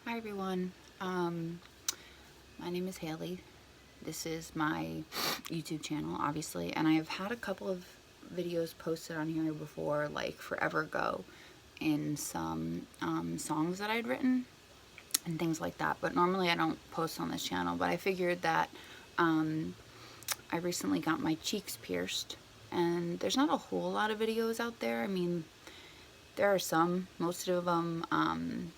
Hi everyone, my name is Haley. This is my YouTube channel, obviously, and I have had a couple of videos posted on here before, like forever ago, in some songs that I'd written and things like that, but normally I don't post on this channel. But I figured that I recently got my cheeks pierced, and there's not a whole lot of videos out there. I mean, there are some. Most of them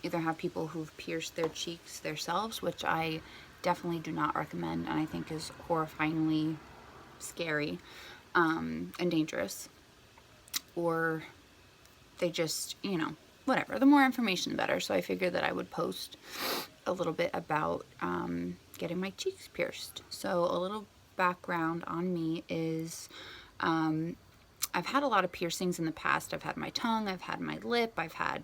either have people who've pierced their cheeks themselves, which I definitely do not recommend and I think is horrifyingly scary and dangerous, or they just, whatever. The more information, the better. So I figured that I would post a little bit about getting my cheeks pierced. So a little background on me is I've had a lot of piercings in the past. I've had my tongue, I've had my lip, I've had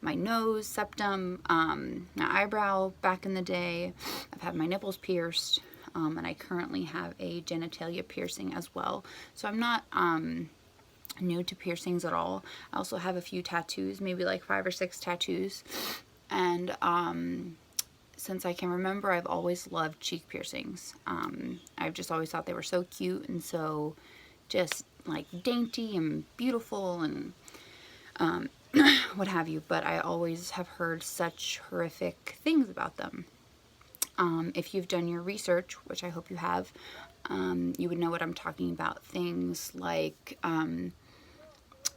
my nose, septum, my eyebrow back in the day. I've had my nipples pierced, and I currently have a genitalia piercing as well. So I'm not new to piercings at all. I also have a few tattoos, maybe like 5 or 6 tattoos. And since I can remember, I've always loved cheek piercings. I've just always thought they were so cute and so just like dainty and beautiful and what have you, but I always have heard such horrific things about them. If you've done your research, which I hope you have, you would know what I'm talking about. Things like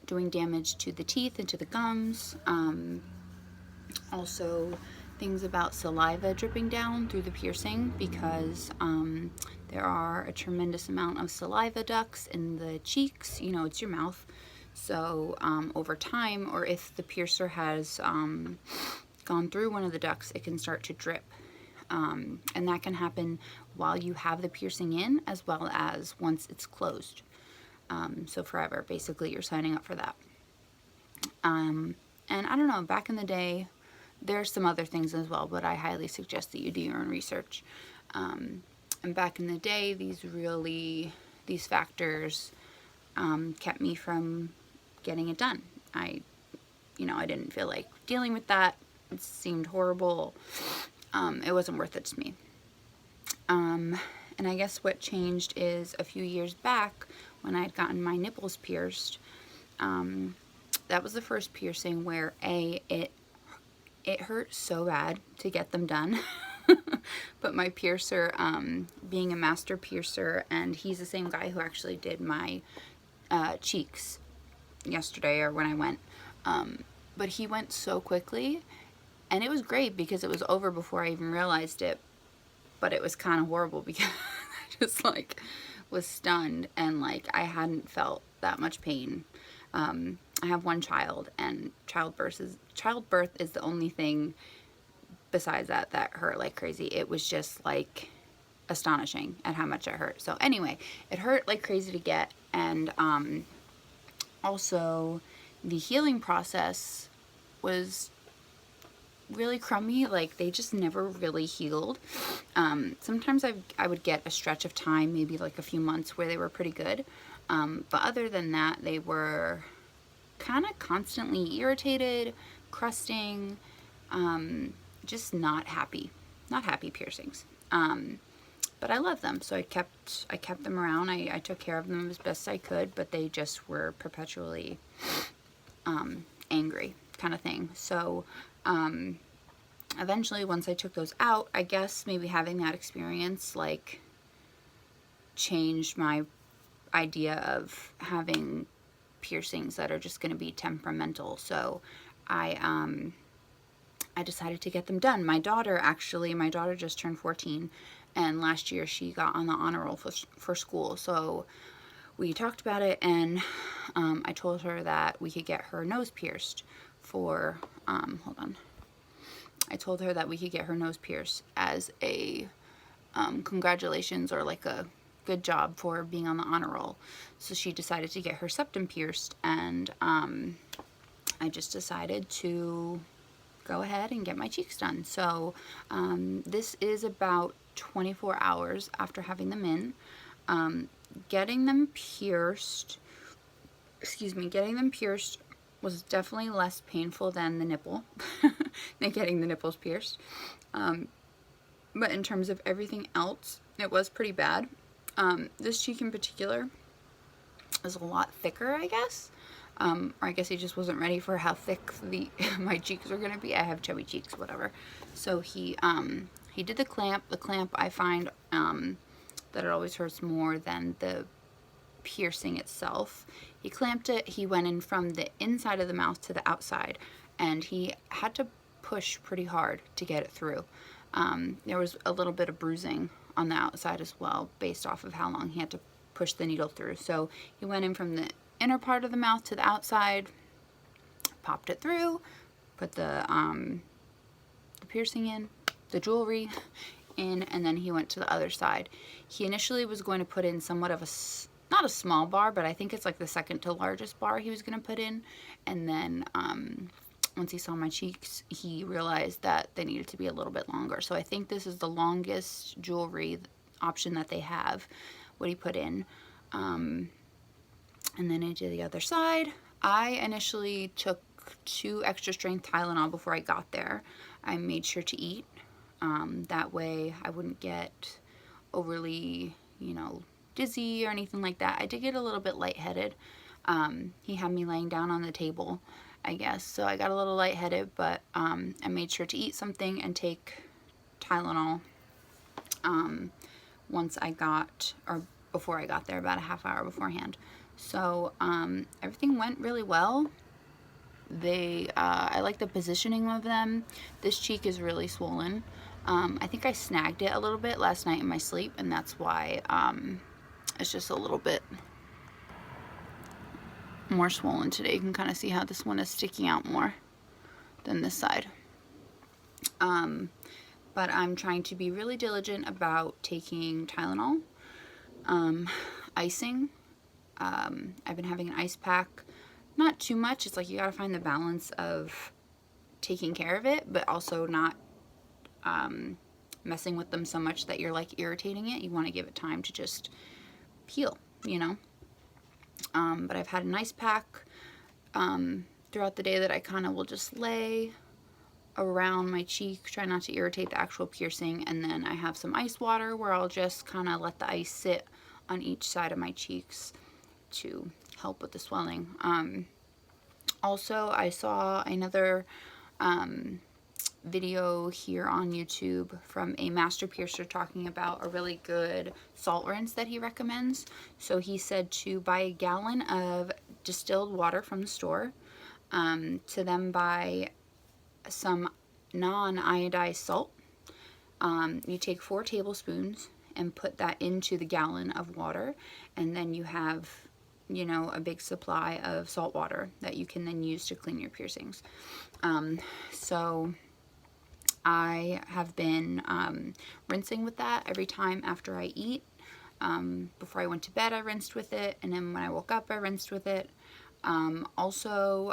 doing damage to the teeth and to the gums. Also things about saliva dripping down through the piercing, because there are a tremendous amount of saliva ducts in the cheeks. It's your mouth. So over time, or if the piercer has gone through one of the ducts, it can start to drip. And that can happen while you have the piercing in, as well as once it's closed. So forever, basically, you're signing up for that. And I don't know, back in the day, there's some other things as well, but I highly suggest that you do your own research. And back in the day, these factors kept me from getting it done. I didn't feel like dealing with that. It seemed horrible. It wasn't worth it to me. And I guess what changed is a few years back when I had gotten my nipples pierced. That was the first piercing where it hurt so bad to get them done. But my piercer, being a master piercer, and he's the same guy who actually did my cheeks yesterday or when I went, but he went so quickly, and it was great because it was over before I even realized it. But it was kind of horrible because I just like was stunned, and like I hadn't felt that much pain. I have one child, and childbirth is the only thing besides that hurt like crazy. It was just like astonishing at how much it hurt. So anyway, it hurt like crazy to get, and also the healing process was really crummy. Like they just never really healed. Sometimes I would get a stretch of time, maybe like a few months, where they were pretty good, but other than that, they were kind of constantly irritated, crusting, just not happy piercings. But I love them, so I kept them around. I took care of them as best I could, but they just were perpetually angry kind of thing. So eventually, once I took those out, I guess maybe having that experience like changed my idea of having piercings that are just going to be temperamental. So I decided to get them done. My daughter just turned 14, and last year she got on the honor roll for school. So we talked about it, and I told her that we could get her nose pierced for, I told her that we could get her nose pierced as a congratulations, or like a good job for being on the honor roll. So she decided to get her septum pierced, and I just decided to go ahead and get my cheeks done. So this is about 24 hours after having them in. Getting them pierced was definitely less painful than the nipple, than getting the nipples pierced. But in terms of everything else, it was pretty bad. This cheek in particular is a lot thicker, I guess. Or I guess he just wasn't ready for how thick my cheeks were gonna be. I have chubby cheeks, whatever. So he did the clamp. The clamp, I find that it always hurts more than the piercing itself. He clamped it. He went in from the inside of the mouth to the outside, and he had to push pretty hard to get it through. There was a little bit of bruising on the outside as well, based off of how long he had to push the needle through. So he went in from the inner part of the mouth to the outside, popped it through, put the piercing in, the jewelry in, and then he went to the other side. He initially was going to put in somewhat of a, not a small bar, but I think it's like the second to largest bar he was going to put in. And then once he saw my cheeks, he realized that they needed to be a little bit longer. So I think this is the longest jewelry option that they have, what he put in. And then I did the other side. I initially took 2 extra strength Tylenol before I got there. I made sure to eat. That way I wouldn't get overly, you know, dizzy or anything like that. I did get a little bit lightheaded. He had me laying down on the table, I guess. So I got a little lightheaded, but I made sure to eat something and take Tylenol once I got, or before I got there, about a half hour beforehand. So everything went really well. I like the positioning of them. This cheek is really swollen. I think I snagged it a little bit last night in my sleep, and that's why it's just a little bit more swollen today. You can kind of see how this one is sticking out more than this side. But I'm trying to be really diligent about taking Tylenol, icing. I've been having an ice pack, not too much. It's like you gotta find the balance of taking care of it, but also not messing with them so much that you're like irritating it. You want to give it time to just heal, you know. But I've had an ice pack throughout the day that I kind of will just lay around my cheek, try not to irritate the actual piercing, and then I have some ice water where I'll just kind of let the ice sit on each side of my cheeks to help with the swelling. Also, I saw another video here on YouTube from a master piercer talking about a really good salt rinse that he recommends. So he said to buy a gallon of distilled water from the store, to then buy some non-iodized salt. You take 4 tablespoons and put that into the gallon of water, and then you have, you know, a big supply of salt water that you can then use to clean your piercings. So I have been rinsing with that every time after I eat. Before I went to bed, I rinsed with it, and then when I woke up, I rinsed with it. Also,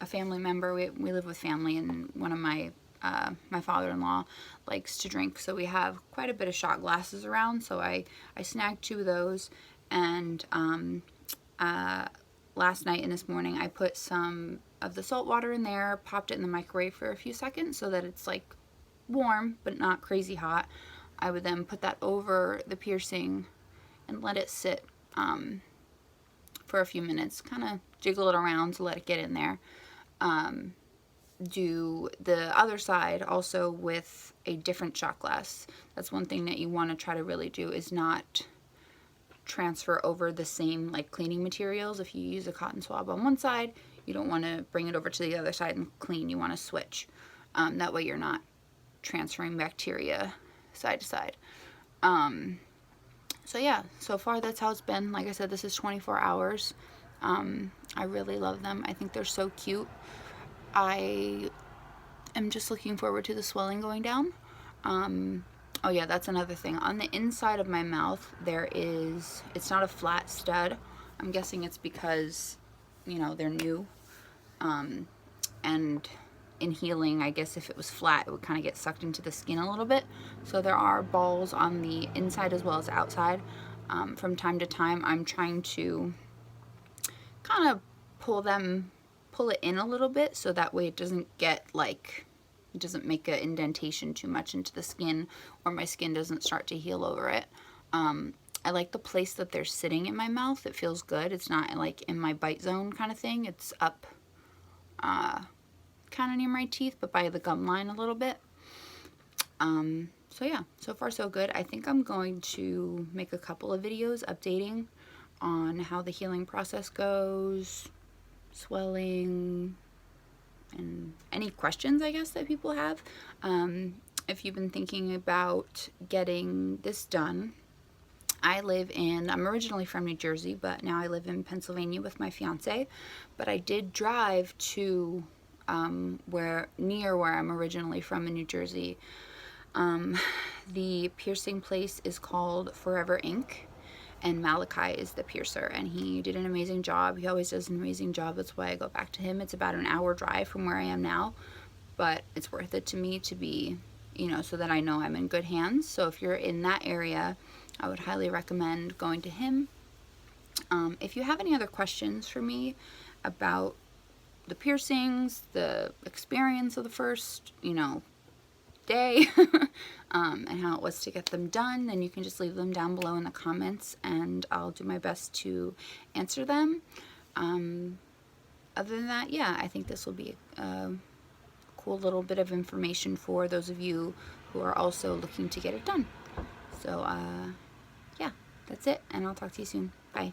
a family member, we live with family, and one of my father-in-law likes to drink, so we have quite a bit of shot glasses around, so I snagged 2 of those, and last night and this morning I put some of the salt water in there, popped it in the microwave for a few seconds so that it's like warm but not crazy hot. I would then put that over the piercing and let it sit for a few minutes, kind of jiggle it around to let it get in there. Do the other side also with a different shot glass. That's one thing that you want to try to really do, is not transfer over the same like cleaning materials. If you use a cotton swab on one side, you don't want to bring it over to the other side and clean. You want to switch. That way you're not transferring bacteria side to side. So yeah, so far that's how it's been. Like I said, this is 24 hours. I really love them. I think they're so cute. I am just looking forward to the swelling going down. Oh yeah, that's another thing. On the inside of my mouth, it's not a flat stud. I'm guessing it's because, you know, they're new. And in healing, I guess if it was flat, it would kind of get sucked into the skin a little bit. So there are balls on the inside as well as outside. From time to time, I'm trying to kind of pull them pull it in a little bit so that way it doesn't get like, it doesn't make an indentation too much into the skin, or my skin doesn't start to heal over it. I like the place that they're sitting in my mouth. It feels good. It's not like in my bite zone kind of thing. It's up kind of near my teeth, but by the gum line a little bit. So yeah, so far so good. I think I'm going to make a couple of videos updating on how the healing process goes, swelling, and any questions I guess that people have. If you've been thinking about getting this done, I'm originally from New Jersey, but now I live in Pennsylvania with my fiance. But I did drive to near where I'm originally from in New Jersey. The piercing place is called Forever Ink, and Malachi is the piercer, and he did an amazing job. He always does an amazing job. That's why I go back to him. It's about an hour drive from where I am now, but it's worth it to me to be, so that I know I'm in good hands. So if you're in that area, I would highly recommend going to him. If you have any other questions for me about the piercings, the experience of the first, day, and how it was to get them done, then you can just leave them down below in the comments, and I'll do my best to answer them. Other than that, yeah, I think this will be a cool little bit of information for those of you who are also looking to get it done. So, yeah, that's it, and I'll talk to you soon. Bye.